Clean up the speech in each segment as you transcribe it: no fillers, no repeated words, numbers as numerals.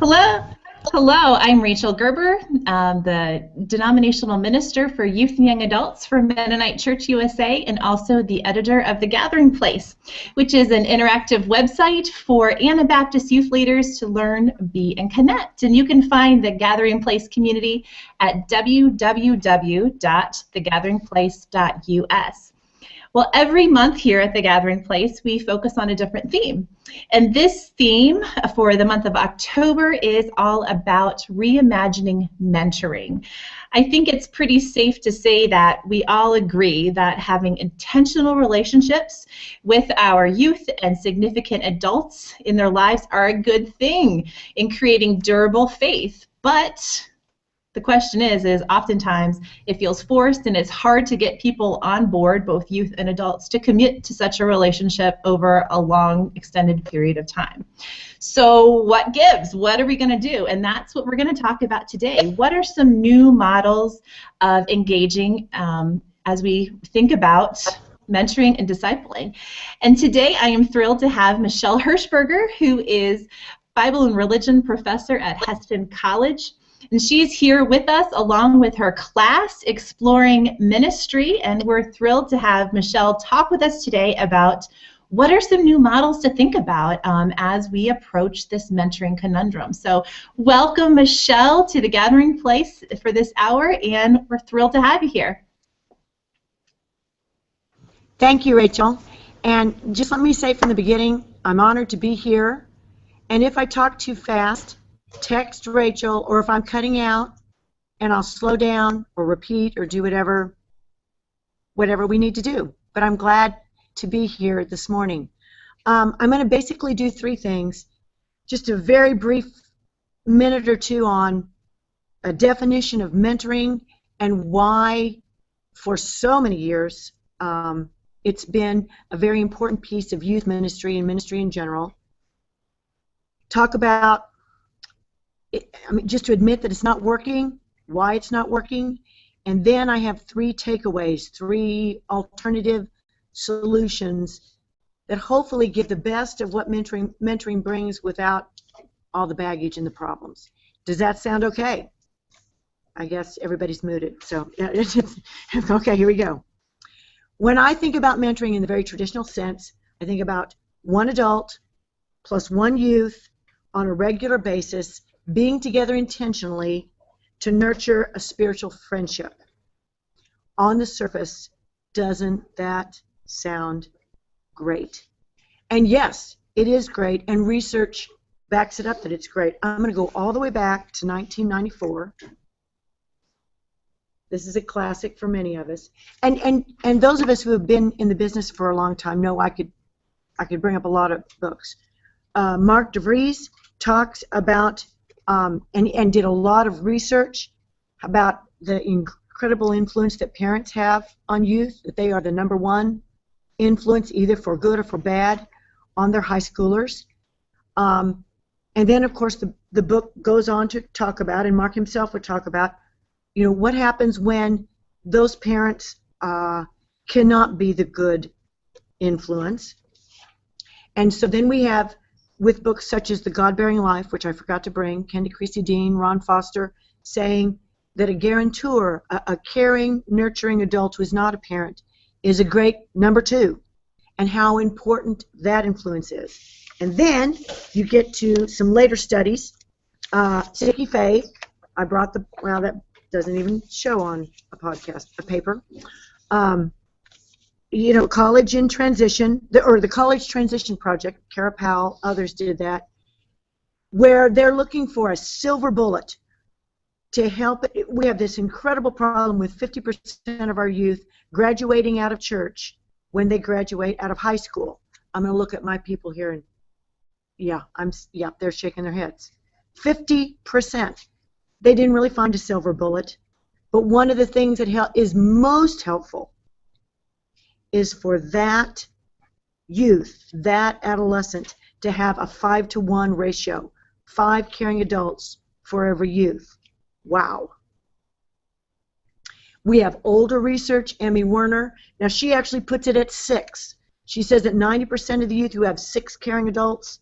Hello. Hello, I'm Rachel Gerber, the denominational minister for youth and young adults for Mennonite Church USA, and also the editor of The Gathering Place, which is an interactive website for Anabaptist youth leaders to learn, be, and connect. And you can find the Gathering Place community at www.thegatheringplace.us. Well, every month here at The Gathering Place, we focus on a different theme. And this theme for the month of October is all about reimagining mentoring. I think it's pretty safe to say that we all agree that having intentional relationships with our youth and significant adults in their lives are a good thing in creating durable faith. But the question is oftentimes it feels forced and it's hard to get people on board, both youth and adults, to commit to such a relationship over a long, extended period of time. So what gives? What are we going to do? And that's what we're going to talk about today. What are some new models of engaging as we think about mentoring and discipling? And today I am thrilled to have Michele Hershberger, who is Bible and Religion professor at Heston College. And she's here with us along with her class, Exploring Ministry, and we're thrilled to have Michele talk with us today about what are some new models to think about as we approach this mentoring conundrum. So welcome, Michele, to The Gathering Place for this hour, and we're thrilled to have you here. Thank you, Rachel. And just let me say from the beginning, I'm honored to be here. And if I talk too fast, text Rachel, or if I'm cutting out, and I'll slow down or repeat or do whatever we need to do. But I'm glad to be here this morning. I'm going to basically do three things. Just a very brief minute or two on a definition of mentoring and why for so many years it's been a very important piece of youth ministry and ministry in general. Talk about just to admit that it's not working, why it's not working, and then I have three takeaways, three alternative solutions that hopefully give the best of what mentoring brings without all the baggage and the problems. Does that sound okay? I guess everybody's muted, so okay, here we go. When I think about mentoring in the very traditional sense, I think about one adult plus one youth on a regular basis being together intentionally to nurture a spiritual friendship. On the surface, doesn't that sound great? And yes, it is great, and research backs it up that it's great. I'm going to go all the way back to 1994. This is a classic for many of us. And those of us who have been in the business for a long time know I could bring up a lot of books. Mark DeVries talks about and did a lot of research about the incredible influence that parents have on youth, that they are the number one influence, either for good or for bad, on their high schoolers. And then, of course, the book goes on to talk about, and Mark himself would talk about, what happens when those parents cannot be the good influence. And so then we have, with books such as The God-Bearing Life, which I forgot to bring, Kendi Creasy Dean, Ron Foster, saying that a guarantor, a caring, nurturing adult who is not a parent, is a great number two, and how important that influence is. And then you get to some later studies. Sticky Faith, I brought well, that doesn't even show on a podcast, a paper. College in Transition, the College Transition Project, Kara Powell, others did that, where they're looking for a silver bullet to help. We have this incredible problem with 50% of our youth graduating out of church when they graduate out of high school. I'm going to look at my people here, and they're shaking their heads. 50%. They didn't really find a silver bullet, but one of the things that is most helpful is for that youth, that adolescent, to have a 5-to-1 ratio, 5 caring adults for every youth. Wow. We have older research, Emmy Werner. Now, she actually puts it at 6. She says that 90% of the youth who have 6 caring adults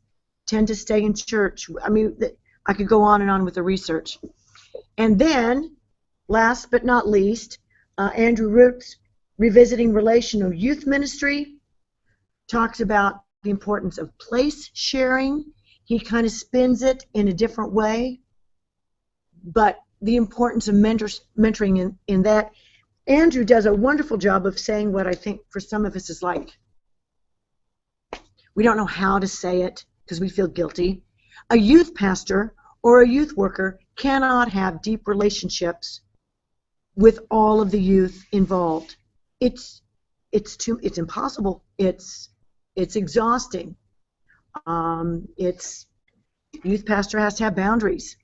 tend to stay in church. I mean, I could go on and on with the research. And then, last but not least, Andrew Root's Revisiting Relational Youth Ministry talks about the importance of place sharing. He kind of spins it in a different way, but the importance of mentoring in that. Andrew does a wonderful job of saying what I think for some of us is like, we don't know how to say it because we feel guilty. A youth pastor or a youth worker cannot have deep relationships with all of the youth involved. It's impossible. It's exhausting. Youth pastor has to have boundaries,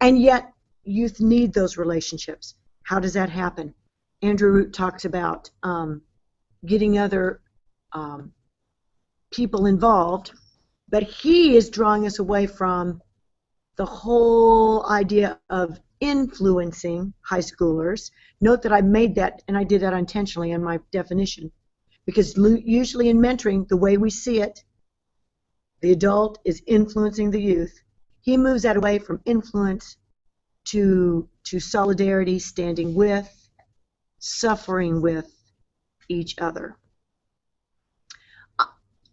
and yet youth need those relationships. How does that happen? Andrew Root talks about getting other people involved, but he is drawing us away from the whole idea of influencing high schoolers. Note that I made that, and I did that intentionally in my definition, because usually in mentoring, the way we see it, the adult is influencing the youth. He moves that away from influence to solidarity, standing with, suffering with each other.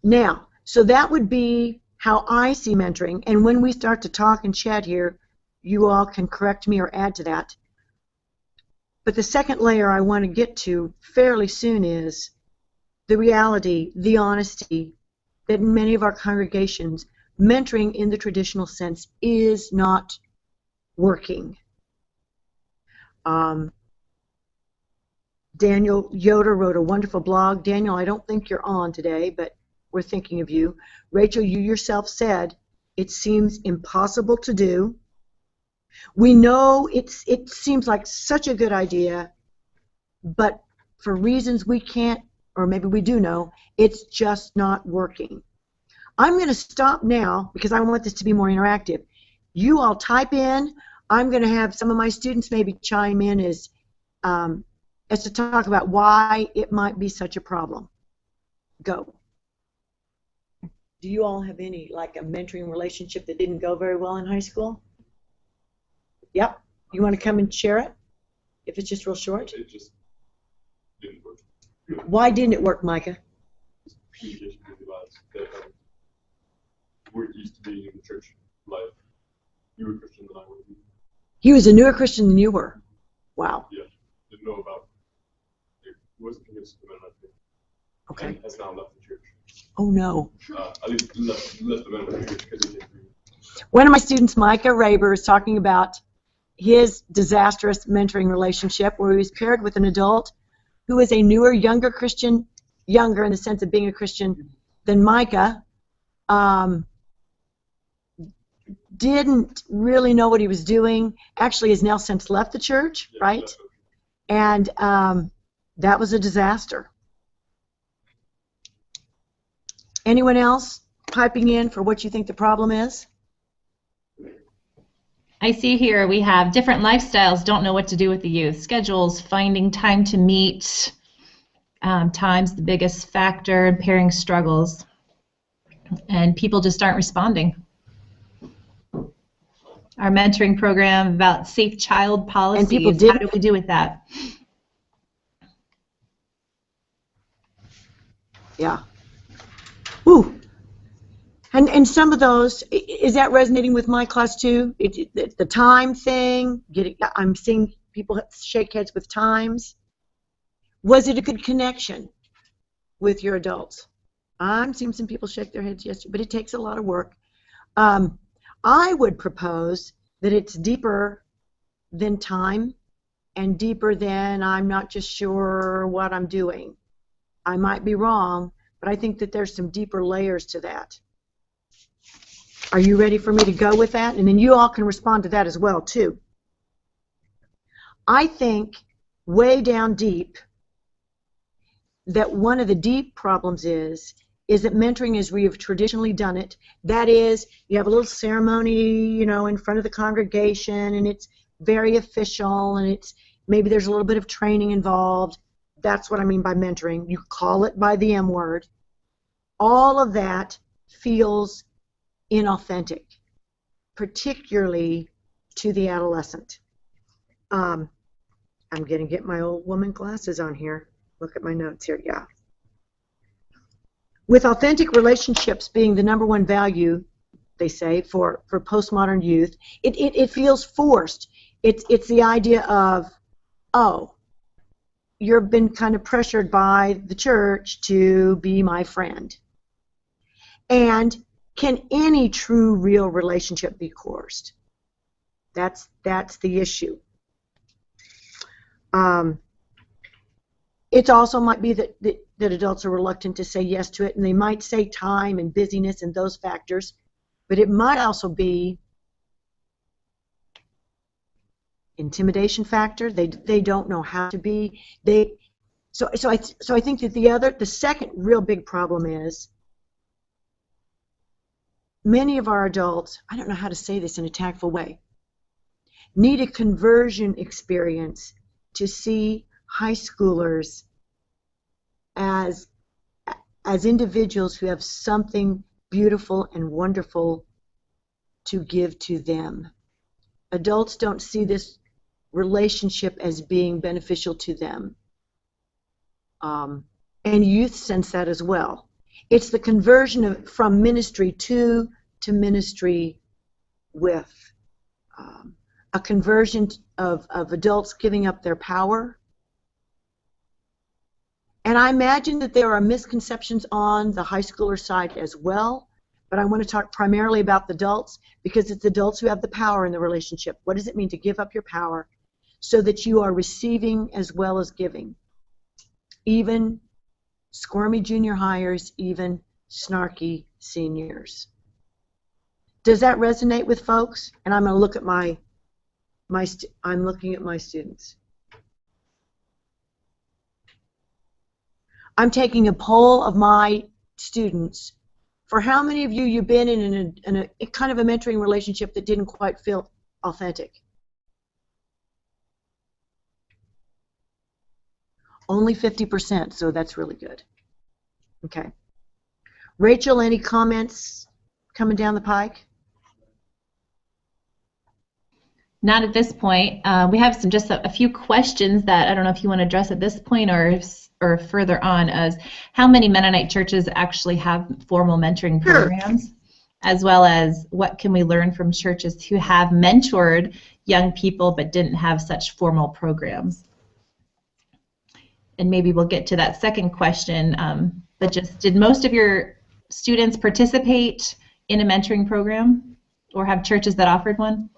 Now, so that would be how I see mentoring, and when we start to talk and chat here, you all can correct me or add to that. But the second layer I want to get to fairly soon is the reality, the honesty, that in many of our congregations, mentoring in the traditional sense is not working. Daniel Yoder wrote a wonderful blog. Daniel, I don't think you're on today, but we're thinking of you. Rachel, you yourself said it seems impossible to do. We know it seems like such a good idea, but for reasons we can't, or maybe we do know, it's just not working. I'm going to stop now because I want this to be more interactive. You all type in. I'm going to have some of my students maybe chime in as to talk about why it might be such a problem. Go. Do you all have any, like, a mentoring relationship that didn't go very well in high school? Yep. You want to come and share it? If it's just real short? It just didn't work. Why didn't it work, Micah? Communication with the lads that weren't used to being in the church life. You were Christian than I was. He was a newer Christian than you were. Wow. Yeah. Didn't know about it. Wasn't convinced of the men, I think. Okay. And has now left the church. Oh, no. At least left the men of the church because he didn't agree. One of my students, Micah Raber, is talking about his disastrous mentoring relationship where he was paired with an adult who is a newer, younger Christian, younger in the sense of being a Christian than Micah, didn't really know what he was doing, actually has now since left the church, Yeah, right? And that was a disaster. Anyone else piping in for what you think the problem is? I see here we have different lifestyles, don't know what to do with the youth. Schedules, finding time to meet, time's the biggest factor, and pairing struggles. And people just aren't responding. Our mentoring program about safe child policies, people how do we do with that? Yeah. Ooh. And some of those, is that resonating with my class too? The time thing, I'm seeing people shake heads with times. Was it a good connection with your adults? I'm seeing some people shake their heads yes, but it takes a lot of work. I would propose that it's deeper than time and deeper than I'm not just sure what I'm doing. I might be wrong, but I think that there's some deeper layers to that. Are you ready for me to go with that? And then you all can respond to that as well, too. I think way down deep that one of the deep problems is that mentoring as we have traditionally done it, that is, you have a little ceremony, in front of the congregation, and it's very official, and it's maybe there's a little bit of training involved. That's what I mean by mentoring. You call it by the M word. All of that feels inauthentic, particularly to the adolescent. I'm going to get my old woman glasses on here. Look at my notes here. Yeah. With authentic relationships being the #1 value, they say, for postmodern youth, it feels forced. It's the idea of, oh, you've been kind of pressured by the church to be my friend. And can any true, real relationship be coerced? That's the issue. It also might be that adults are reluctant to say yes to it, and they might say time and busyness and those factors, but it might also be intimidation factor. They don't know how to be. So I think that the second real big problem is many of our adults, I don't know how to say this in a tactful way, need a conversion experience to see high schoolers as individuals who have something beautiful and wonderful to give to them. Adults don't see this relationship as being beneficial to them. And youth sense that as well. It's the conversion from ministry to ministry with. A conversion of adults giving up their power. And I imagine that there are misconceptions on the high schooler side as well, but I want to talk primarily about the adults because it's adults who have the power in the relationship. What does it mean to give up your power so that you are receiving as well as giving? Even squirmy junior hires, even snarky seniors. Does that resonate with folks? And I'm going to look at I'm looking at my students. I'm taking a poll of my students for how many of you've been in a kind of a mentoring relationship that didn't quite feel authentic. Only 50%, so that's really good. Okay. Rachel, any comments coming down the pike? Not at this point. We have just a few questions that I don't know if you want to address at this point or further on, as how many Mennonite churches actually have formal mentoring programs, as well as what can we learn from churches who have mentored young people but didn't have such formal programs. And maybe we'll get to that second question, but just did most of your students participate in a mentoring program or have churches that offered one?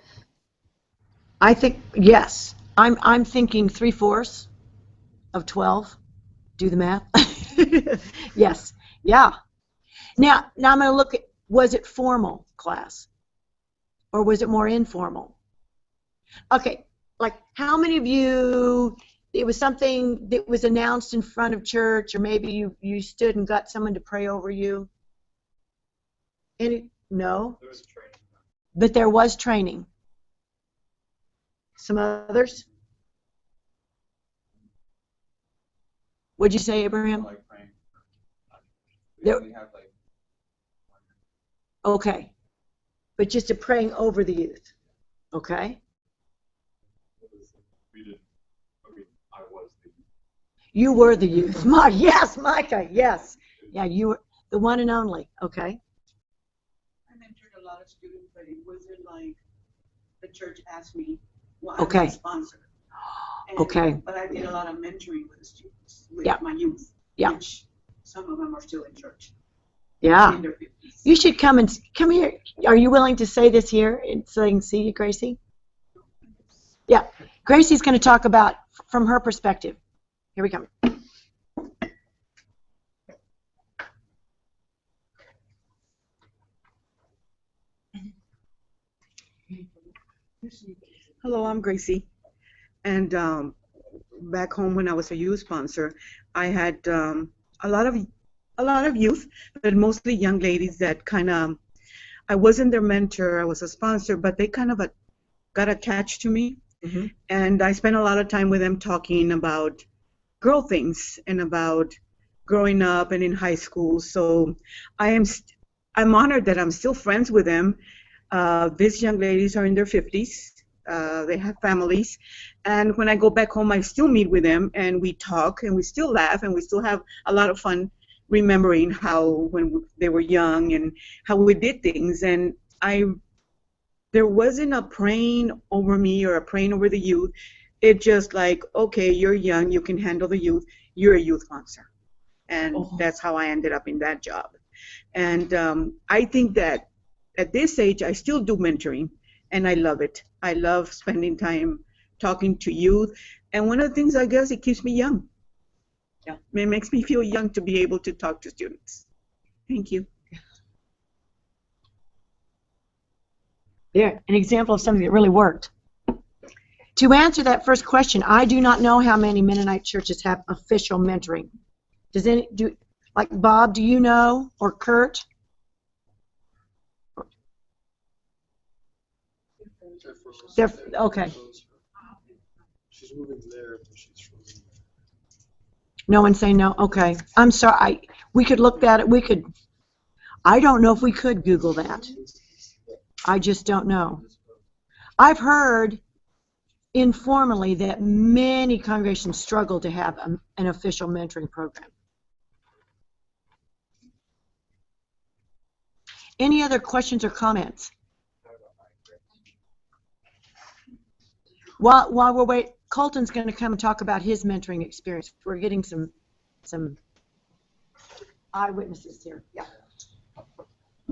I think yes. I'm thinking 3/4 of 12. Do the math. Yes. Yeah. Now I'm going to look at, was it formal class or was it more informal? Okay. Like how many of you, it was something that was announced in front of church, or maybe you stood and got someone to pray over you? No? There was training. But there was training. Some others? What'd you say, Abraham? Like praying. There- only have like Okay. But just a praying over the youth. Okay? we did. I mean, I was the. You were the youth. Yes, Micah, yes. Yeah, you were the one and only. Okay. I mentored a lot of students, but it wasn't like the church asked me. Well, Okay. I'm a sponsor. And, Okay. But I did a lot of mentoring with the students, with Yeah. my youth, Yeah. which some of them are still in church. Yeah. In their 50s. You should come here. Are you willing to say this here so I can see you, Gracie? Yeah. Gracie's going to talk about from her perspective. Here we come. Hello, I'm Gracie. And back home when I was a youth sponsor, I had a lot of youth, but mostly young ladies that kind of, I wasn't their mentor, I was a sponsor, but they kind of got attached to me. Mm-hmm. And I spent a lot of time with them talking about girl things and about growing up and in high school. So I'm honored that I'm still friends with them. These young ladies are in their 50s. They have families. And when I go back home, I still meet with them, and we talk, and we still laugh, and we still have a lot of fun remembering how when they were young and how we did things. And there wasn't a praying over me or a praying over the youth. It just like, okay, you're young, you can handle the youth, you're a youth sponsor. And that's how I ended up in that job. And I think that at this age, I still do mentoring, and I love it. I love spending time talking to youth. And one of the things, I guess, it keeps me young. Yeah, it makes me feel young to be able to talk to students. Thank you. There, an example of something that really worked. To answer that first question, I do not know how many Mennonite churches have official mentoring. Does any like Bob? Do you know, or Kurt? Okay. She's moving there, but she's from there. No one saying no? Okay. I'm sorry. We could look at it. We could. I don't know if we could Google that. I just don't know. I've heard informally that many congregations struggle to have an official mentoring program. Any other questions or comments? While we're waiting, Colton's going to come and talk about his mentoring experience. We're getting some eyewitnesses here. Yeah.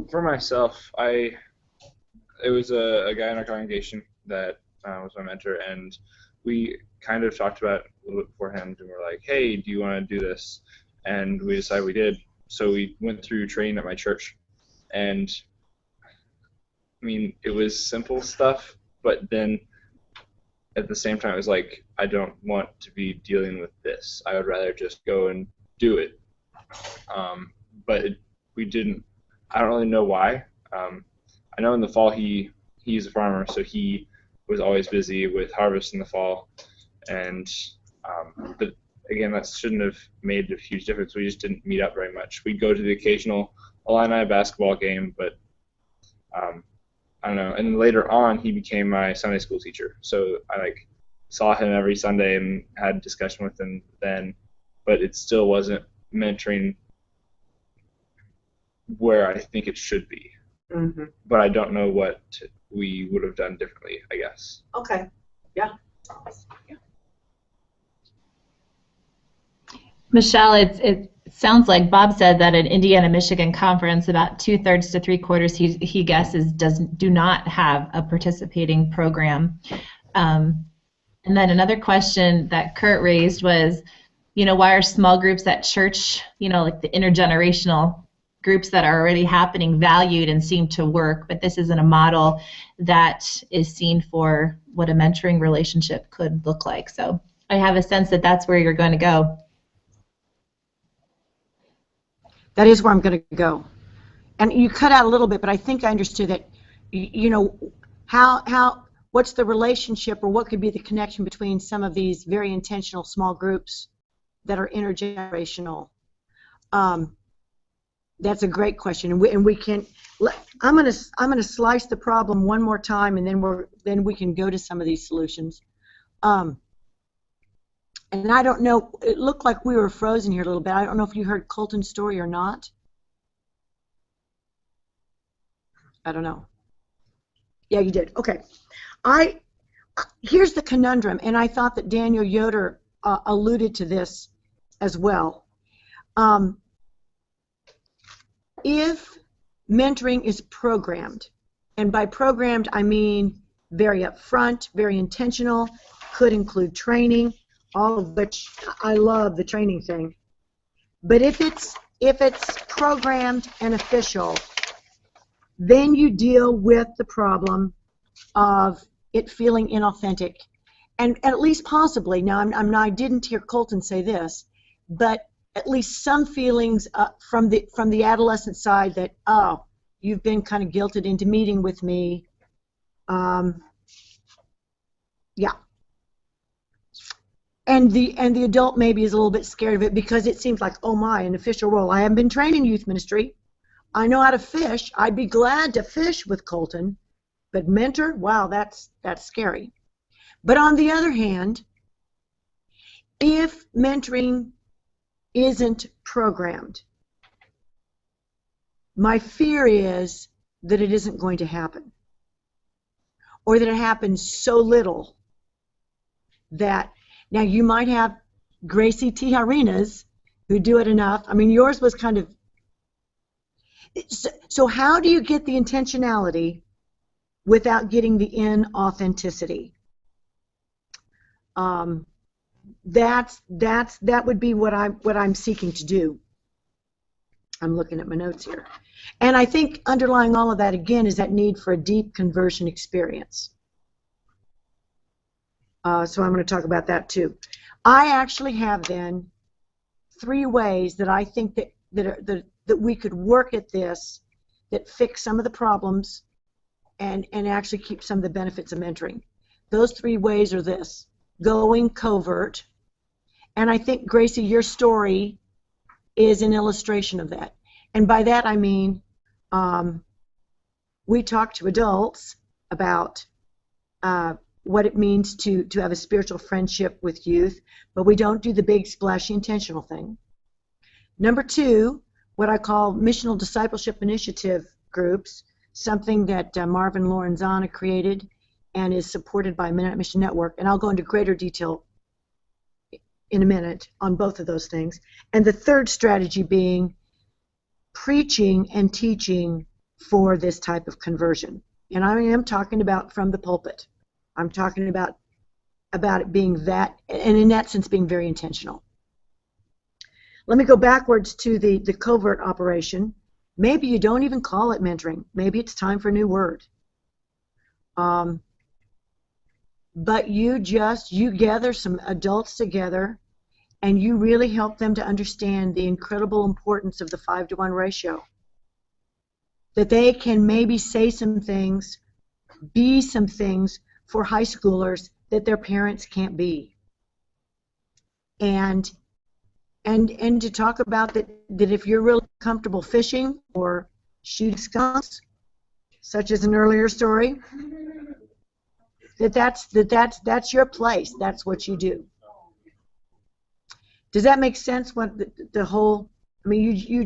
For myself, it was a guy in our congregation that was my mentor, and we kind of talked about it a little bit beforehand, and we're like, hey, do you want to do this? And we decided we did. So we went through training at my church, and I mean, it was simple stuff, but then at the same time, it was like, I don't want to be dealing with this. I would rather just go and do it. But we didn't. I don't really know why. I know in the fall he's a farmer, so he was always busy with harvest in the fall, and but again, that shouldn't have made a huge difference. We just didn't meet up very much. We'd go to the occasional Illini basketball game, but I don't know. And later on, he became my Sunday school teacher, so I saw him every Sunday and had a discussion with him then, but it still wasn't mentoring where I think it should be. Mm-hmm. But I don't know what we would have done differently, I guess. Okay. Yeah. Michele, it sounds like Bob said that at Indiana-Michigan conference, about 2/3 to 3/4 he guesses do not have a participating program. And then another question that Kurt raised was, why are small groups at church, like the intergenerational groups that are already happening, valued and seem to work, but this isn't a model that is seen for what a mentoring relationship could look like. So I have a sense that that's where you're going to go. That is where I'm going to go. And you cut out a little bit, but I think I understood that, what's the relationship, or what could be the connection between some of these very intentional small groups that are intergenerational? That's a great question, and we can. I'm gonna slice the problem one more time, and then we can go to some of these solutions. And I don't know. It looked like we were frozen here a little bit. I don't know if you heard Colton's story or not. I don't know. Yeah, you did. Okay. Here's the conundrum, and I thought that Daniel Yoder alluded to this as well. If mentoring is programmed, and by programmed I mean very upfront, very intentional, could include training, all of which I love the training thing. But if it's programmed and official, then you deal with the problem of it feeling inauthentic, and at least possibly. Now, I didn't hear Colton say this, but at least some feelings from the adolescent side that, oh, you've been kind of guilted into meeting with me. Yeah. And the adult maybe is a little bit scared of it because it seems like, oh my, an official role. I haven't been trained in youth ministry. I know how to fish. I'd be glad to fish with Colton, But mentor, wow, that's scary. But on the other hand, if mentoring isn't programmed, my fear is that it isn't going to happen, or that it happens so little that, now you might have Gracie Tijarinas who do it enough. I mean, yours was kind of, so how do you get the intentionality without getting the inauthenticity? That would be what I'm seeking to do. I'm looking at my notes here. And I think underlying all of that, again, is that need for a deep conversion experience. So I'm going to talk about that too. I actually have then 3 ways that I think that we could work at this that fix some of the problems and actually keep some of the benefits of mentoring. Those 3 ways are this: going covert, and I think, Gracie, your story is an illustration of that. And by that I mean we talk to adults about what it means to have a spiritual friendship with youth, but we don't do the big splashy intentional thing. Number 2, what I call missional discipleship initiative groups, something that Marvin Lorenzana created and is supported by Mennonite Mission Network, and I'll go into greater detail in a minute on both of those things. And the third strategy being preaching and teaching for this type of conversion. And I am talking about from the pulpit. I'm talking about it being that, and in that sense being very intentional. Let me go backwards to the covert operation. Maybe you don't even call it mentoring. Maybe it's time for a new word. But you gather some adults together and you really help them to understand the incredible importance of the 5-to-1 ratio. That they can maybe say some things, be some things for high schoolers that their parents can't be. And to talk about that if you're really comfortable fishing or shooting skunks, such as an earlier story, that's your place. That's what you do. Does that make sense? What the whole? I mean, you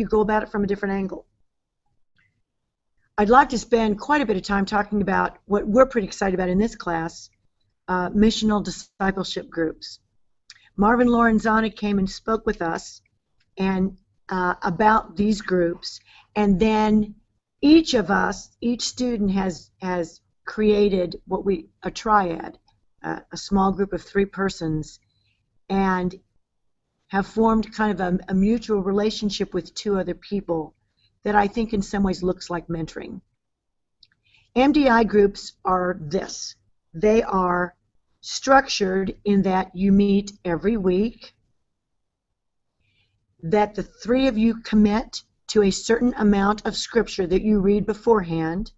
go about it from a different angle. I'd like to spend quite a bit of time talking about what we're pretty excited about in this class, missional discipleship groups. Marvin Lorenzana came and spoke with us and about these groups, and then each of us, each student has created a triad, a small group of 3 persons, and have formed kind of a mutual relationship with 2 other people that I think in some ways looks like mentoring. MDI groups are this. They are structured in that you meet every week, that the 3 of you commit to a certain amount of scripture that you read beforehand,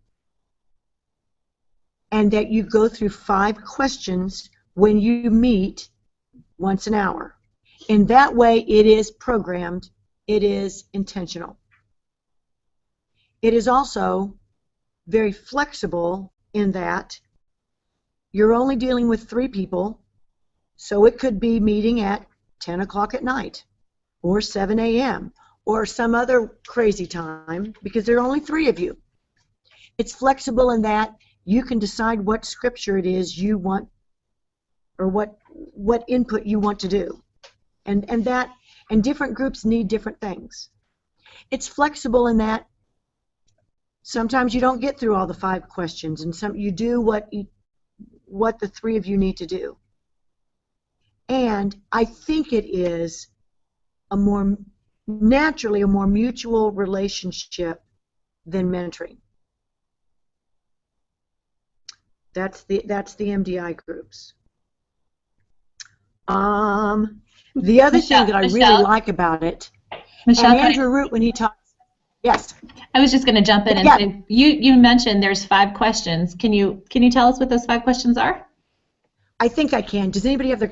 and that you go through 5 questions when you meet once an hour. In that way, it is programmed, it is intentional. It is also very flexible in that you're only dealing with 3 people, so it could be meeting at 10 o'clock at night, or 7 a.m., or some other crazy time, because there are only 3 of you. It's flexible in that you can decide what scripture it is you want, or what input you want to do. And different groups need different things. It's flexible in that sometimes you don't get through all the 5 questions, and you do what the 3 of you need to do. And I think it is a more mutual relationship than mentoring. That's the MDI groups. The other thing that I really like about it, Michele, and Andrew Root, when he talks, yes. I was just going to jump in and say, you mentioned there's 5 questions. Can you tell us what those 5 questions are? I think I can. Does anybody have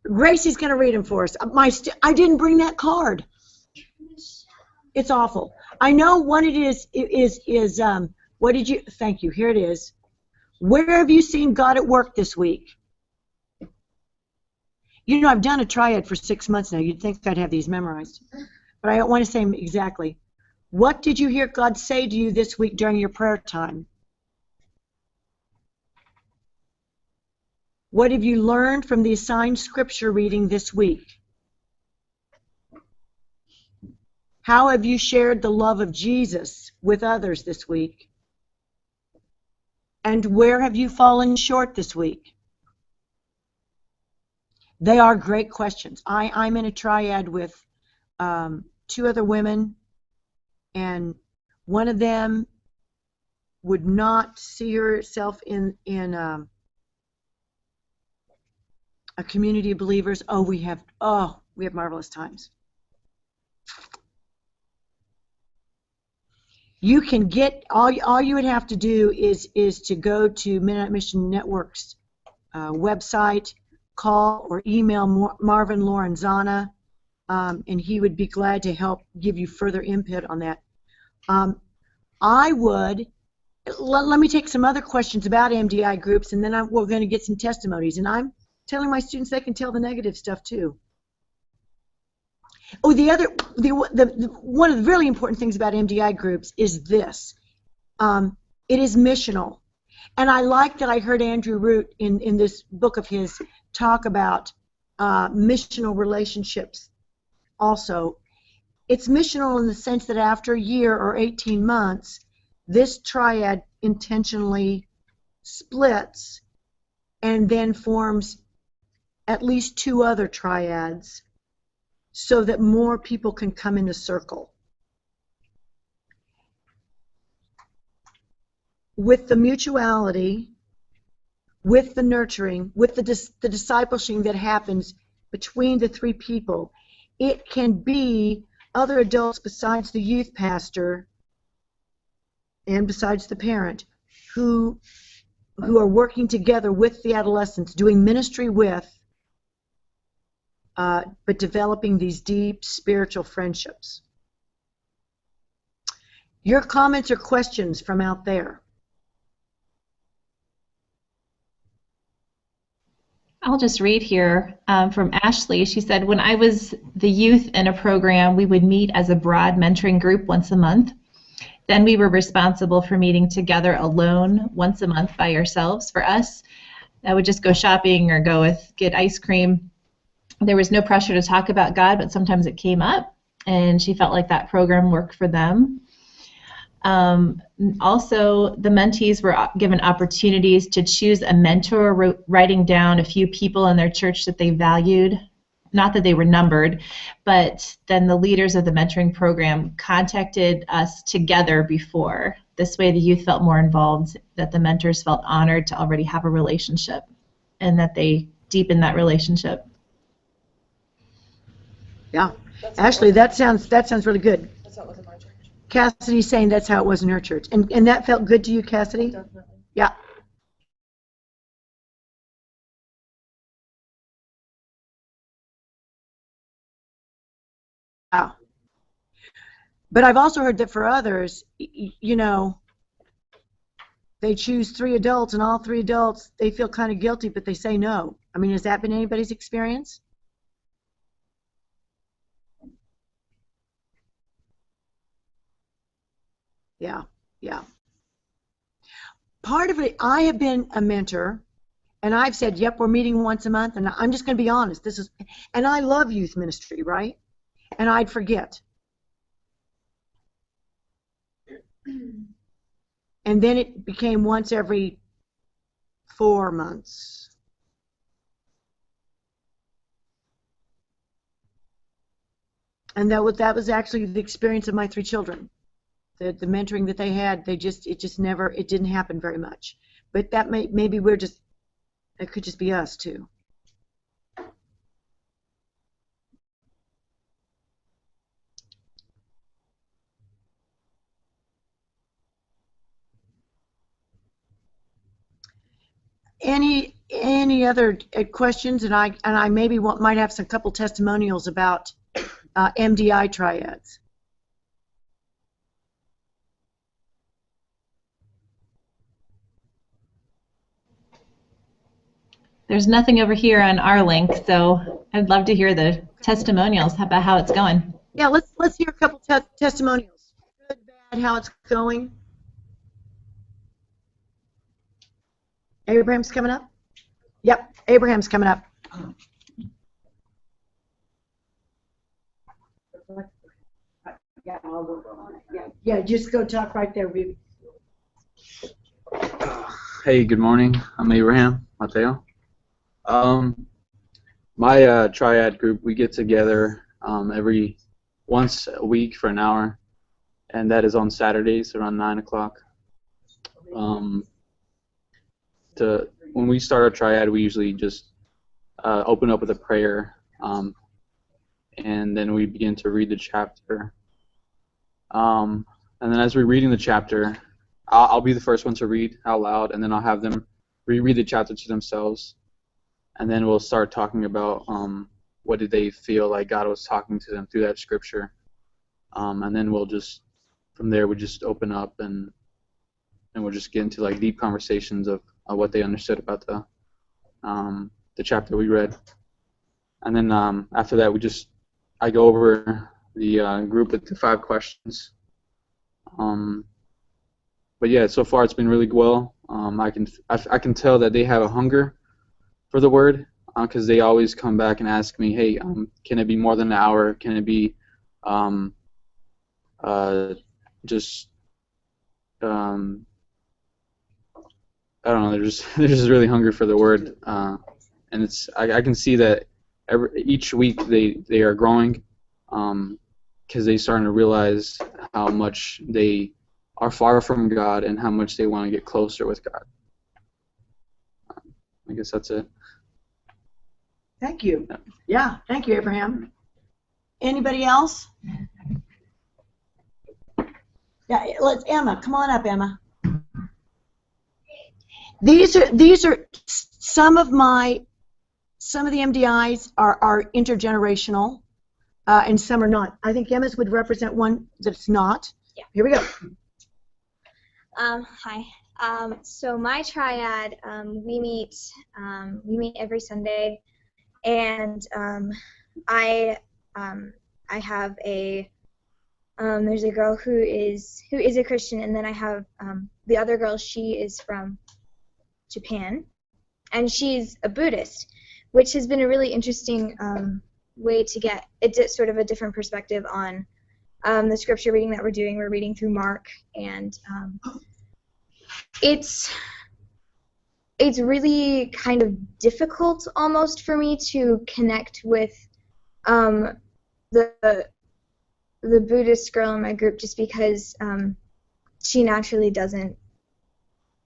Gracie's going to read them for us. I didn't bring that card. It's awful. I know one it is what did you, thank you, here it is. Where have you seen God at work this week? You know, I've done a triad for 6 months now. You'd think I'd have these memorized. But I don't want to say them exactly. What did you hear God say to you this week during your prayer time? What have you learned from the assigned scripture reading this week? How have you shared the love of Jesus with others this week? And where have you fallen short this week? They are great questions. I'm in a triad with 2 other women, and one of them would not see herself in a community of believers. We have marvelous times. You can get all you would have to do is to go to Mennonite Mission Network's website, call or email Marvin Lorenzana, and he would be glad to help give you further input on that. Let me take some other questions about MDI groups, and then we're going to get some testimonies. And I'm telling my students they can tell the negative stuff too. One of the really important things about MDI groups is this. It is missional. And I like that I heard Andrew Root in this book of his talk about missional relationships also. It's missional in the sense that after a year or 18 months, this triad intentionally splits and then forms at least 2 other triads so that more people can come in the circle. With the mutuality, with the nurturing, with the discipleship that happens between the 3 people, it can be other adults besides the youth pastor and besides the parent who are working together with the adolescents, doing ministry with, but developing these deep spiritual friendships. Your comments or questions from out there? I'll just read here from Ashley. She said, when I was the youth in a program, we would meet as a broad mentoring group once a month. Then we were responsible for meeting together alone once a month by ourselves. For us, I would just go shopping or get ice cream. There was no pressure to talk about God, but sometimes it came up, and she felt like that program worked for them. Also, the mentees were given opportunities to choose a mentor, writing down a few people in their church that they valued. Not that they were numbered, but then the leaders of the mentoring program contacted us together before. This way the youth felt more involved, that the mentors felt honored to already have a relationship, and that they deepened that relationship. Yeah. Ashley, that sounds really good. That's how it was in my church. Cassidy's saying that's how it was in her church. And that felt good to you, Cassidy? Definitely. Yeah. Wow. But I've also heard that for others, you know, they choose 3 adults, and all 3 adults, they feel kind of guilty, but they say no. I mean, has that been anybody's experience? Yeah, yeah. Part of it, I have been a mentor, and I've said, yep, we're meeting once a month, and I'm just going to be honest. And I love youth ministry, right? And I'd forget. And then it became once every 4 months. And that was actually the experience of my 3 children. The mentoring that they had, it didn't happen very much. But that maybe it could just be us too. Any other questions? And I maybe might have some couple testimonials about MDI triads. There's nothing over here on our link, so I'd love to hear the testimonials about how it's going. Yeah, let's hear a couple testimonials. Good, bad, how it's going. Abraham's coming up? Yep, Abraham's coming up. Yeah, just go talk right there. Hey, good morning. I'm Abraham Mateo. My Triad group, we get together every once a week for an hour, and that is on Saturdays around 9 o'clock. When we start our Triad, we usually just open up with a prayer, and then we begin to read the chapter. And then as we're reading the chapter, I'll be the first one to read out loud, and then I'll have them reread the chapter to themselves, and then we'll start talking about what did they feel like God was talking to them through that scripture, and then we'll just from there we just open up and we'll just get into like deep conversations of what they understood about the chapter we read, and then after that I go over the group with the 5 questions. But yeah, so far it's been really well. I can tell that they have a hunger for the word, because they always come back and ask me, hey, can it be more than an hour? Can it be just I don't know. They're just really hungry for the word, and I can see that each week they are growing, because they're starting to realize how much they are far from God and how much they want to get closer with God. I guess that's it. Thank you. Yeah, thank you, Abraham. Anybody else? Yeah, let's Emma. Come on up, Emma. These are some of the MDIs are intergenerational, and some are not. I think Emma's would represent one that's not. Yeah. Here we go. Hi. So my Triad, we meet every Sunday, and I have there's a girl who is a Christian, and then I have the other girl. She is from Japan, and she's a Buddhist, which has been a really interesting way to get sort of a different perspective on the scripture reading that we're doing. We're reading through Mark, and it's really kind of difficult almost for me to connect with the Buddhist girl in my group, just because she naturally doesn't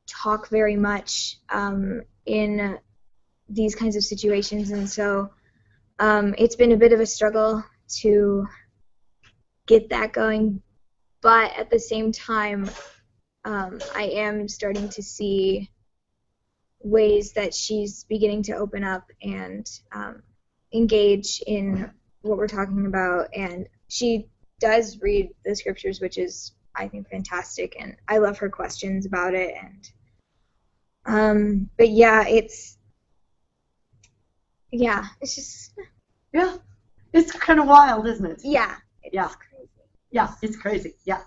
talk very much in these kinds of situations, and so it's been a bit of a struggle to get that going, but at the same time I am starting to see ways that she's beginning to open up and engage in what we're talking about, and she does read the scriptures, which is, I think, fantastic, and I love her questions about it. And but yeah, it's just It's kind of wild, isn't it? yeah, it's crazy. Yeah, it's crazy. Yeah.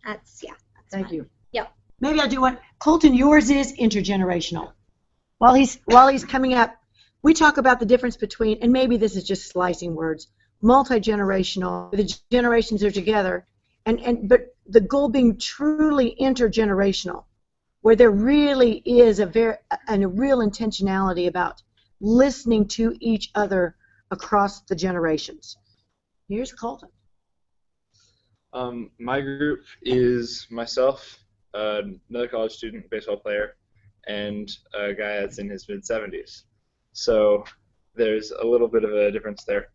That's Thank fun. you. Yep. Maybe I'll do one. Colton, yours is intergenerational. While he's coming up, we talk about the difference between, and maybe this is just slicing words, multi-generational. The generations are together, but the goal being truly intergenerational, where there really is a real intentionality about listening to each other across the generations. Here's Colton. My group is myself, another college student, baseball player, and a guy that's in his mid-70s. So there's a little bit of a difference there.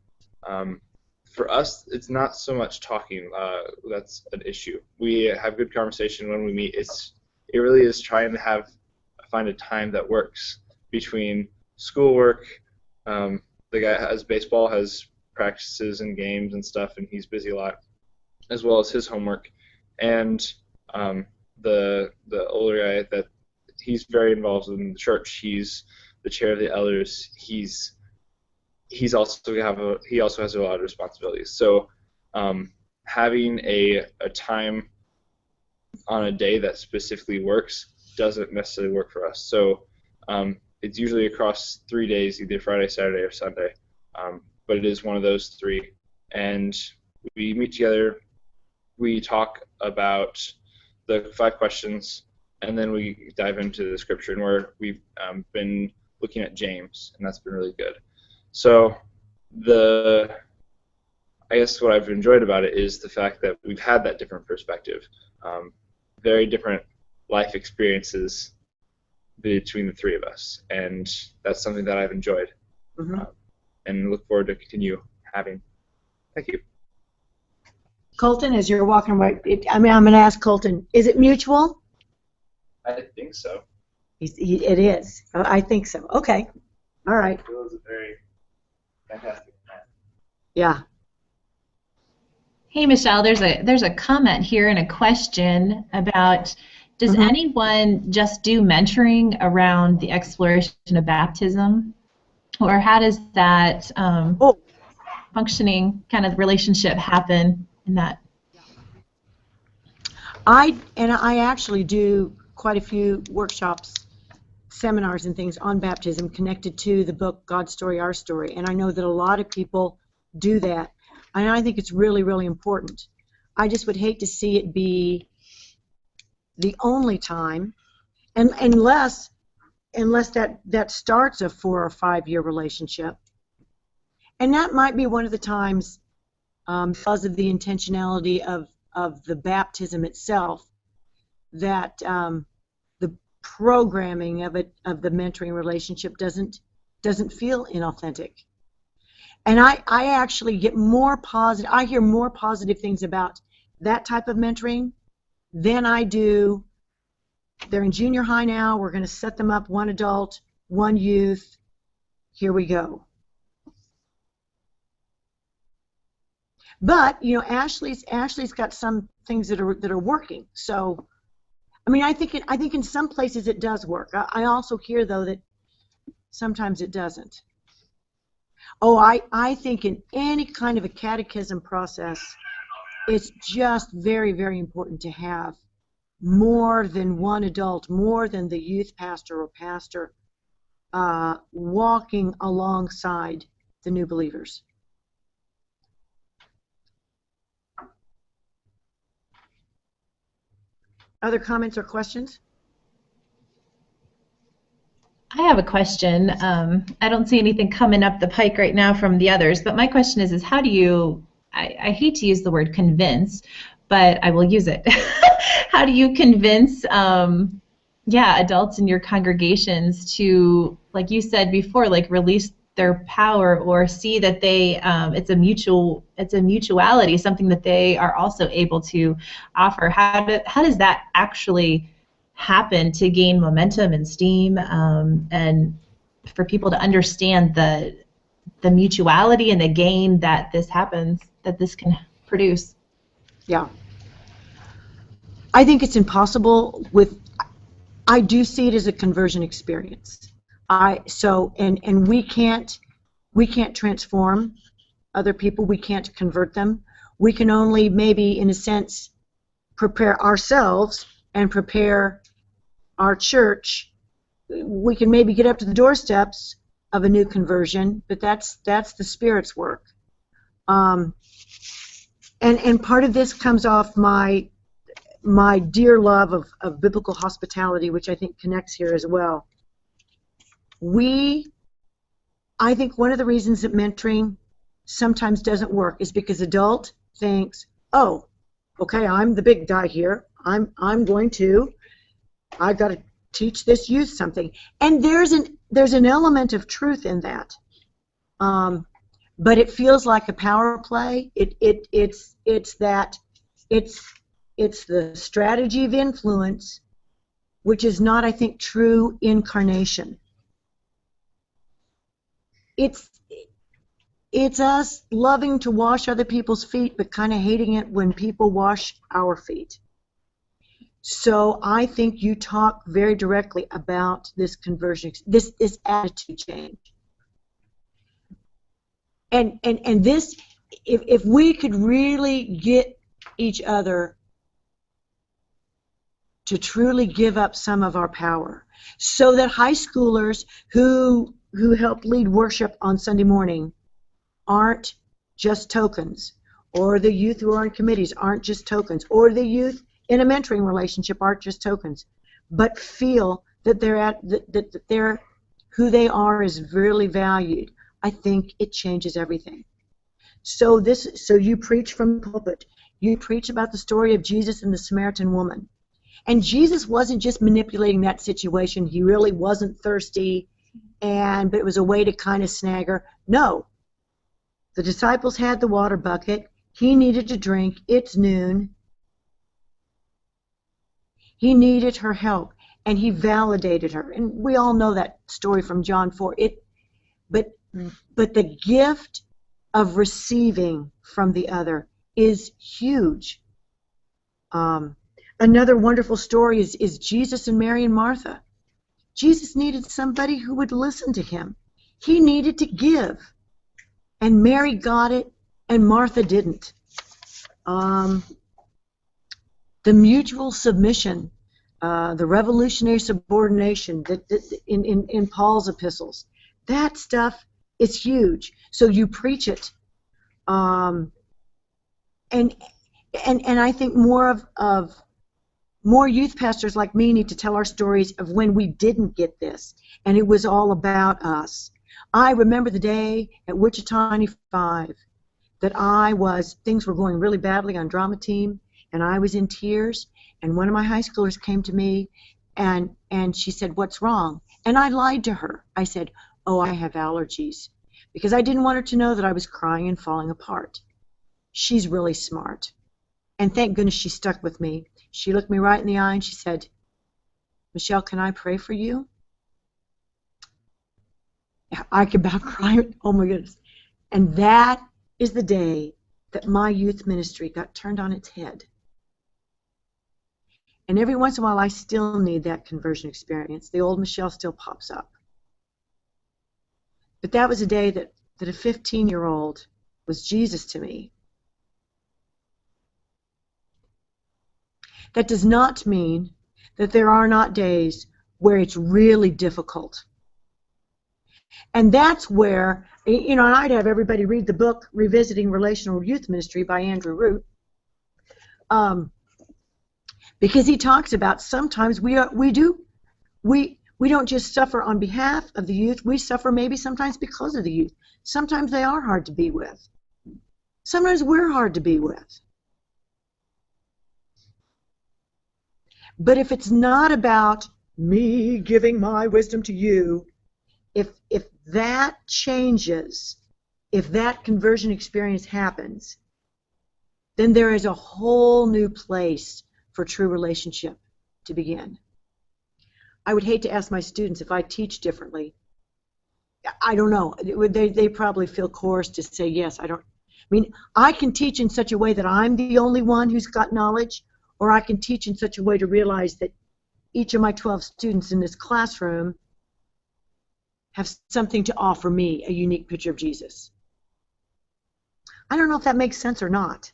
For us, it's not so much talking that's an issue. We have good conversation when we meet. It really is trying to find a time that works between schoolwork. The guy has baseball, has practices and games and stuff, and he's busy a lot, as well as his homework. And the older guy, that he's very involved in the church. He's the chair of the elders, he also has a lot of responsibilities. So having a time on a day that specifically works doesn't necessarily work for us. So it's usually across 3 days, either Friday, Saturday, or Sunday. But it is one of those 3. And we meet together, we talk about the 5 questions, and then we dive into the scripture, and where we've been looking at James, and that's been really good. So I guess what I've enjoyed about it is the fact that we've had that different perspective, very different life experiences between the 3 of us, and that's something that I've enjoyed, and look forward to continue having. Thank you. Colton, as you're walking right, I'm going to ask Colton, is it mutual? I think so. It is. I think so. Okay. All right. It was a very fantastic time. Yeah. Hey, Michelle, there's a comment here and a question about, does anyone just do mentoring around the exploration of baptism? Or how does that functioning kind of relationship happen in that? I actually do quite a few workshops, seminars and things on baptism connected to the book God's Story, Our Story, and I know that a lot of people do that, and I think it's really, really important. I just would hate to see it be the only time, and unless that starts a 4 or 5 year relationship, and that might be one of the times, because of the intentionality of the baptism itself, that the programming of the mentoring relationship doesn't feel inauthentic. And I actually get more positive. I hear more positive things about that type of mentoring than I do. They're in junior high now. We're going to set them up, 1 adult, 1 youth. Here we go. But you know, Ashley's got some things that are working. So, I mean, I think in some places it does work. I also hear though that sometimes it doesn't. Oh, I think in any kind of a catechism process, it's just very, very important to have more than 1 adult, more than the youth pastor or pastor, walking alongside the new believers. Other comments or questions? I have a question. I don't see anything coming up the pike right now from the others, but my question is how do you, I hate to use the word convince, but I will use it. How do you convince adults in your congregations to, like you said before, like release their power or see that they it's a mutuality, something that they are also able to offer? How does that actually happen to gain momentum and steam, and for people to understand the mutuality and the gain that this happens, that this can produce? Yeah. I think it's impossible I do see it as a conversion experience. And we can't transform other people. We can't convert them. We can only maybe, in a sense, prepare ourselves and prepare our church. We can maybe get up to the doorsteps of a new conversion, but that's the Spirit's work. And part of this comes off my dear love of biblical hospitality, which I think connects here as well. I think one of the reasons that mentoring sometimes doesn't work is because adult thinks, oh, okay, I'm the big guy here. I've got to teach this youth something. And there's an element of truth in that. But it feels like a power play. It's the strategy of influence, which is not, I think, true incarnation. It's us loving to wash other people's feet, but kind of hating it when people wash our feet. So I think you talk very directly about this conversion, this attitude change. And this, if we could really get each other to truly give up some of our power, so that high schoolers who help lead worship on Sunday morning aren't just tokens, or the youth who are on committees aren't just tokens, or the youth in a mentoring relationship aren't just tokens, but feel that they're who they are is really valued. I think it changes everything. So you preach from the pulpit. You preach about the story of Jesus and the Samaritan woman. And Jesus wasn't just manipulating that situation. He really wasn't thirsty, but it was a way to kind of snag her. No. The disciples had the water bucket. He needed to drink. It's noon. He needed her help, and he validated her. And we all know that story from John 4. But the gift of receiving from the other is huge. Another wonderful story is Jesus and Mary and Martha. Jesus needed somebody who would listen to him. He needed to give. And Mary got it, and Martha didn't. The mutual submission, the revolutionary subordination in Paul's epistles, that stuff is huge. So you preach it. And I think more youth pastors like me need to tell our stories of when we didn't get this, and it was all about us. I remember the day at Wichita 95 that things were going really badly on drama team, and I was in tears, and one of my high schoolers came to me, and she said, "What's wrong?" And I lied to her. I said, "Oh, I have allergies," because I didn't want her to know that I was crying and falling apart. She's really smart. And thank goodness she stuck with me. She looked me right in the eye and she said, "Michele, can I pray for you?" I could about cry. Oh my goodness. And that is the day that my youth ministry got turned on its head. And every once in a while I still need that conversion experience. The old Michele still pops up. But that was a day that a 15-year-old was Jesus to me. That does not mean that there are not days where it's really difficult. And that's where, and I'd have everybody read the book Revisiting Relational Youth Ministry by Andrew Root, because he talks about sometimes we don't just suffer on behalf of the youth, we suffer maybe sometimes because of the youth. Sometimes they are hard to be with. Sometimes we're hard to be with. But if it's not about me giving my wisdom to you, if that changes, if that conversion experience happens, then there is a whole new place for true relationship to begin. I would hate to ask my students if I teach differently. I don't know. They probably feel coerced to say yes. I can teach in such a way that I'm the only one who's got knowledge, or I can teach in such a way to realize that each of my 12 students in this classroom have something to offer me, a unique picture of Jesus. I don't know if that makes sense or not.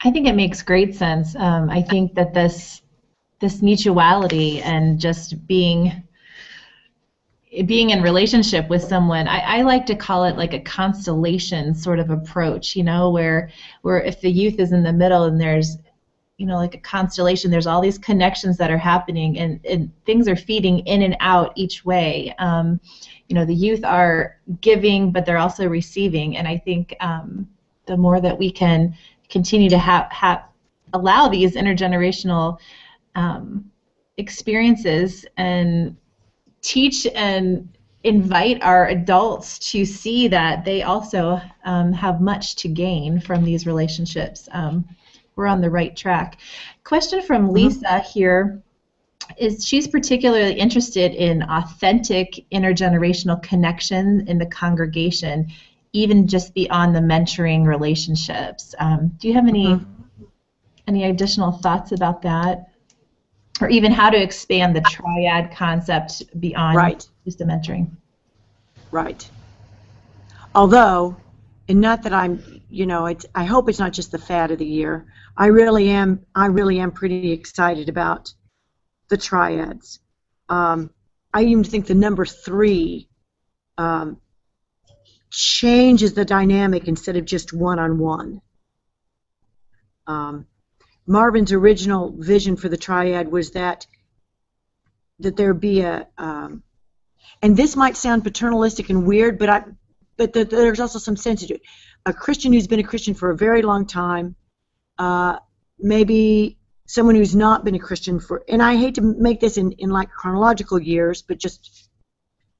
I think it makes great sense. I think that this mutuality and just being in relationship with someone, I like to call it like a constellation sort of approach, where if the youth is in the middle and there's, like a constellation, there's all these connections that are happening and things are feeding in and out each way. The youth are giving, but they're also receiving, and I think the more that we can continue to allow these intergenerational experiences and teach and invite our adults to see that they also have much to gain from these relationships. We're on the right track. Question from Lisa here. she's particularly interested in authentic intergenerational connection in the congregation, even just beyond the mentoring relationships. Do you have any additional thoughts about that? Or even how to expand the triad concept beyond just the mentoring? Right. Although, and not that I'm, I hope it's not just the fad of the year. I really am pretty excited about the triads. I even think the number 3 changes the dynamic instead of just one-on-one. Marvin's original vision for the triad was that there be a, and this might sound paternalistic and weird, but there's also some sense to it. A Christian who's been a Christian for a very long time, maybe someone who's not been a Christian for, and I hate to make this in like chronological years, but just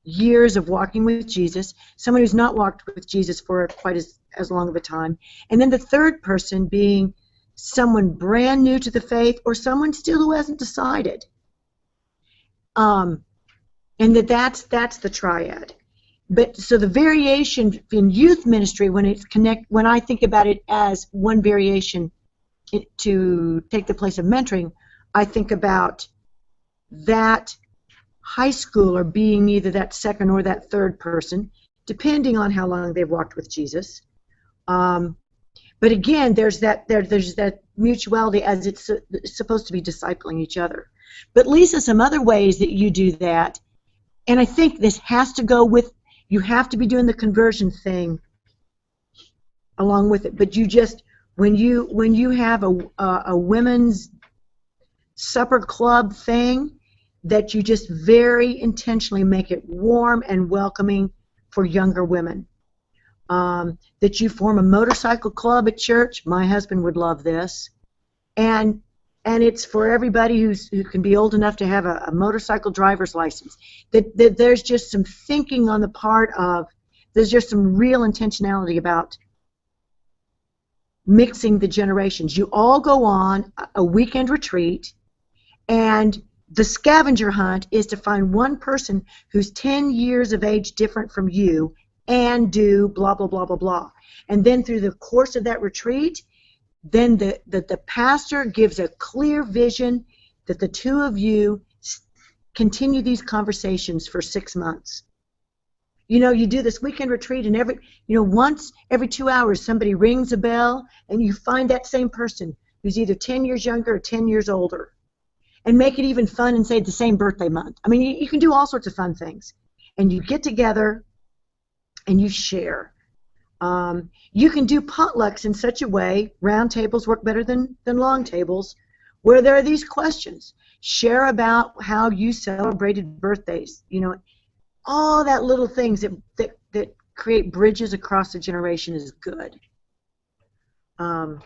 years of walking with Jesus, someone who's not walked with Jesus for quite as long of a time, and then the third person being someone brand new to the faith or someone still who hasn't decided. And that's the triad. But so the variation in youth ministry, when I think about it as one variation to take the place of mentoring, I think about that high schooler being either that second or that third person, depending on how long they've walked with Jesus. But again, there's that mutuality as it's supposed to be discipling each other. But Lisa, some other ways that you do that, and I think this has to go with, you have to be doing the conversion thing along with it. But you just, when you have a women's supper club thing, that you just very intentionally make it warm and welcoming for younger women. That you form a motorcycle club at church. My husband would love this, and it's for everybody who can be old enough to have a motorcycle driver's license. That there's just some thinking on the part of, there's just some real intentionality about mixing the generations. You all go on a weekend retreat, and the scavenger hunt is to find one person who's 10 years of age different from you and do blah, blah, blah, blah, blah. And then through the course of that retreat, then the pastor gives a clear vision that the two of you continue these conversations for 6 months. You do this weekend retreat, and once every 2 hours somebody rings a bell, and you find that same person who's either 10 years younger or 10 years older, and make it even fun and say the same birthday month. I mean, you can do all sorts of fun things. And you get together and you share. You can do potlucks in such a way, round tables work better than long tables, where there are these questions. Share about how you celebrated birthdays. All that little things that create bridges across the generation is good. Yeah.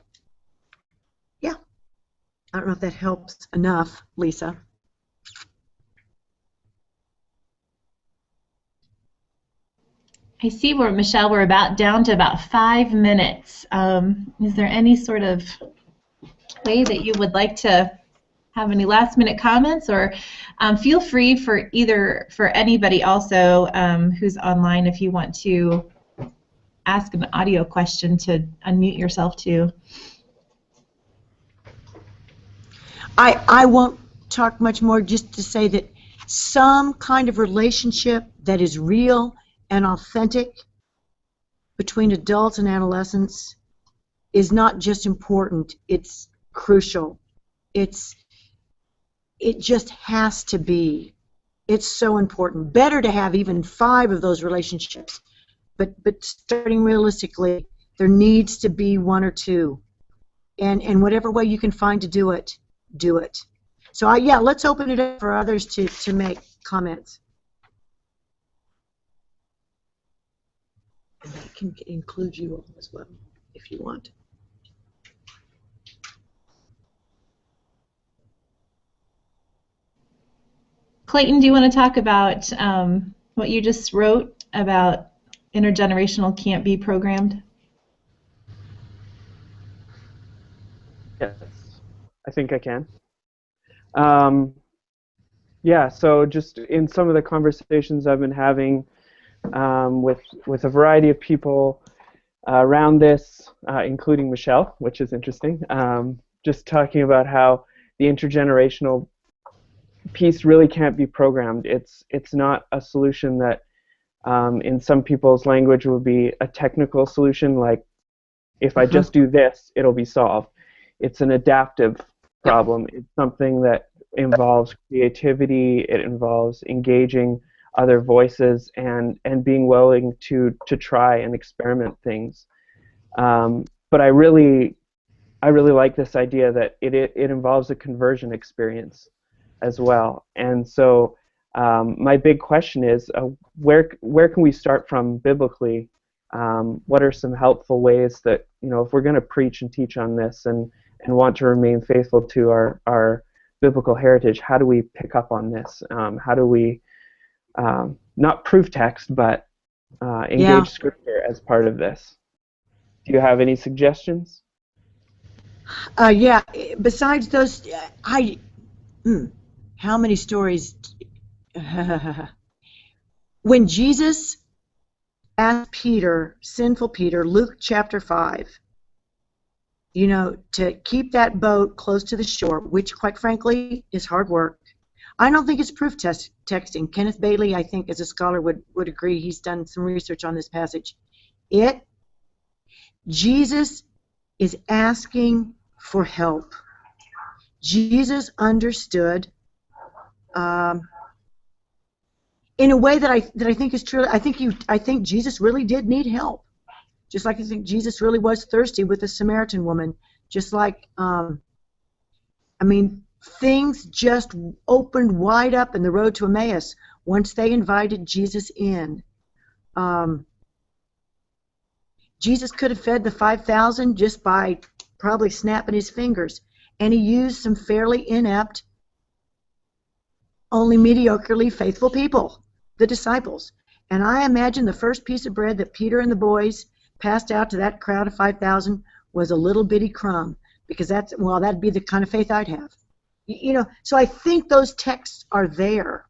I don't know if that helps enough, Lisa. I see where, Michelle, we're down to about 5 minutes. Is there any sort of way that you would like to have any last-minute comments, or feel free for anybody also who's online, if you want to ask an audio question, to unmute yourself too. I won't talk much more, just to say that some kind of relationship that is real and authentic between adults and adolescents is not just important, it's crucial. It just has to be. It's so important. Better to have even 5 of those relationships, but starting realistically, there needs to be 1 or 2. And whatever way you can find to do it, do it. So yeah, let's open it up for others to make comments. And I can include you all as well, if you want. Clayton, do you want to talk about what you just wrote about intergenerational can't be programmed? Yes, I think I can. Yeah, so just in some of the conversations I've been having with a variety of people around this, including Michele, which is interesting, just talking about how the intergenerational piece really can't be programmed. It's not a solution that in some people's language would be a technical solution, like if I just do this, it'll be solved. It's an adaptive problem. It's something that involves creativity, it involves engaging other voices and being willing to try and experiment things. But I really like this idea that it involves a conversion experience as well. And so my big question is, where can we start from biblically? What are some helpful ways that, if we're going to preach and teach on this and want to remain faithful to our biblical heritage, how do we pick up on this? How do we not proof text, but engage Scripture as part of this? Do you have any suggestions? Yeah. Besides those, how many stories? When Jesus asked Peter, sinful Peter, Luke chapter 5, to keep that boat close to the shore, which quite frankly is hard work. I don't think it's proof texting. Kenneth Bailey, I think, as a scholar, would agree. He's done some research on this passage. Jesus is asking for help. Jesus understood in a way that I think is true. I think Jesus really did need help. Just like I think Jesus really was thirsty with the Samaritan woman. Just like, things just opened wide up in the road to Emmaus once they invited Jesus in. Jesus could have fed the 5,000 just by probably snapping his fingers. And he used some fairly inept, only mediocrely faithful people, the disciples. And I imagine the first piece of bread that Peter and the boys passed out to that crowd of 5,000 was a little bitty crumb, because that'd be the kind of faith I'd have. So I think those texts are there.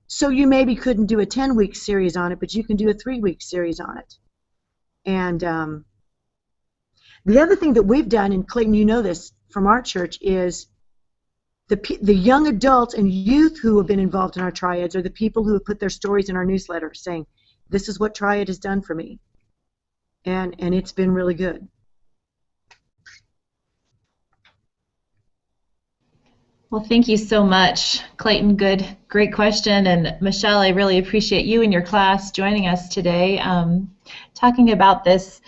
So you maybe couldn't do a 10-week series on it, but you can do a 3-week series on it. And the other thing that we've done, and Clayton, you know this from our church, is the young adults and youth who have been involved in our triads are the people who have put their stories in our newsletter saying, this is what Triad has done for me. And it's been really good. Well, thank you so much, Clayton. Great question. And Michele, I really appreciate you and your class joining us today, talking about this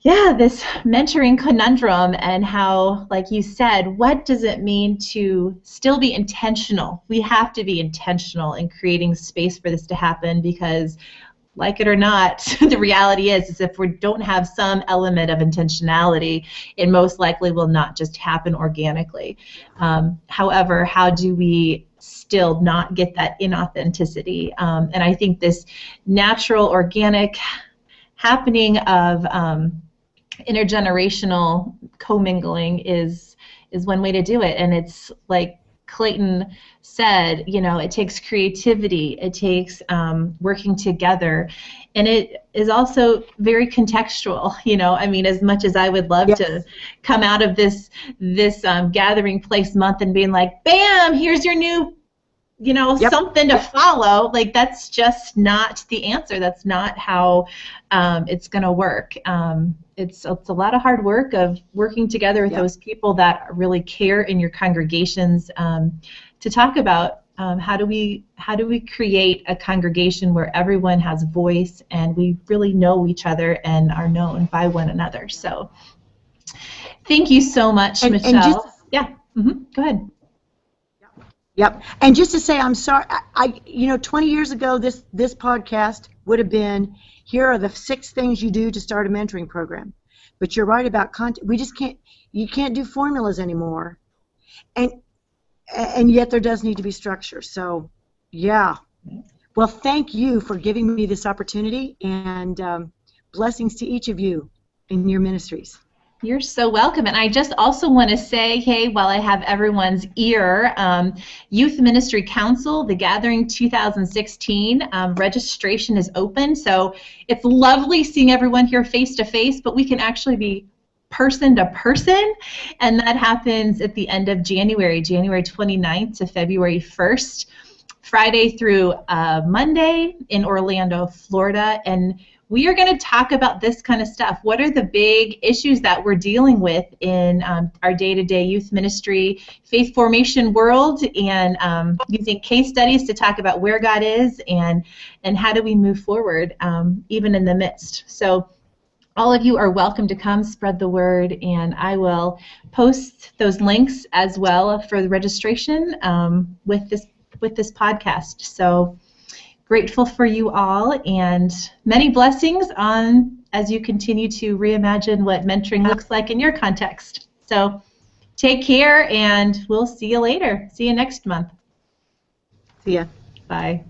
mentoring conundrum and how, like you said, what does it mean to still be intentional? We have to be intentional in creating space for this to happen, because like it or not, the reality is if we don't have some element of intentionality, it most likely will not just happen organically. However, how do we still not get that inauthenticity? And I think this natural, organic happening of intergenerational commingling is one way to do it. And it's like Clayton said, it takes creativity, it takes working together, and it is also very contextual. As much as I would love to come out of this gathering place month and being like, bam, here's your new something to follow, like that's just not the answer. That's not how it's going to work. It's a lot of hard work of working together with those people that really care in your congregations to talk about how do we create a congregation where everyone has voice and we really know each other and are known by one another. So thank you so much, Michele. Go ahead. Yep. And just to say, I'm sorry, 20 years ago, this podcast would have been, here are the 6 things you do to start a mentoring program. But you're right about content. You can't do formulas anymore. And yet there does need to be structure. So, yeah. Well, thank you for giving me this opportunity, and blessings to each of you in your ministries. You're so welcome. And I just also want to say, hey, while I have everyone's ear, Youth Ministry Council, the Gathering 2016, registration is open. So it's lovely seeing everyone here face to face, but we can actually be person to person, and that happens at the end of January 29th to February 1st, Friday through Monday in Orlando, Florida. And we are going to talk about this kind of stuff. What are the big issues that we're dealing with in our day-to-day youth ministry, faith formation world, and using case studies to talk about where God is and how do we move forward even in the midst. So all of you are welcome to come spread the word, and I will post those links as well for the registration with this podcast. So grateful for you all, and many blessings on as you continue to reimagine what mentoring looks like in your context. So take care, and we'll see you later. See you next month. See ya. Bye.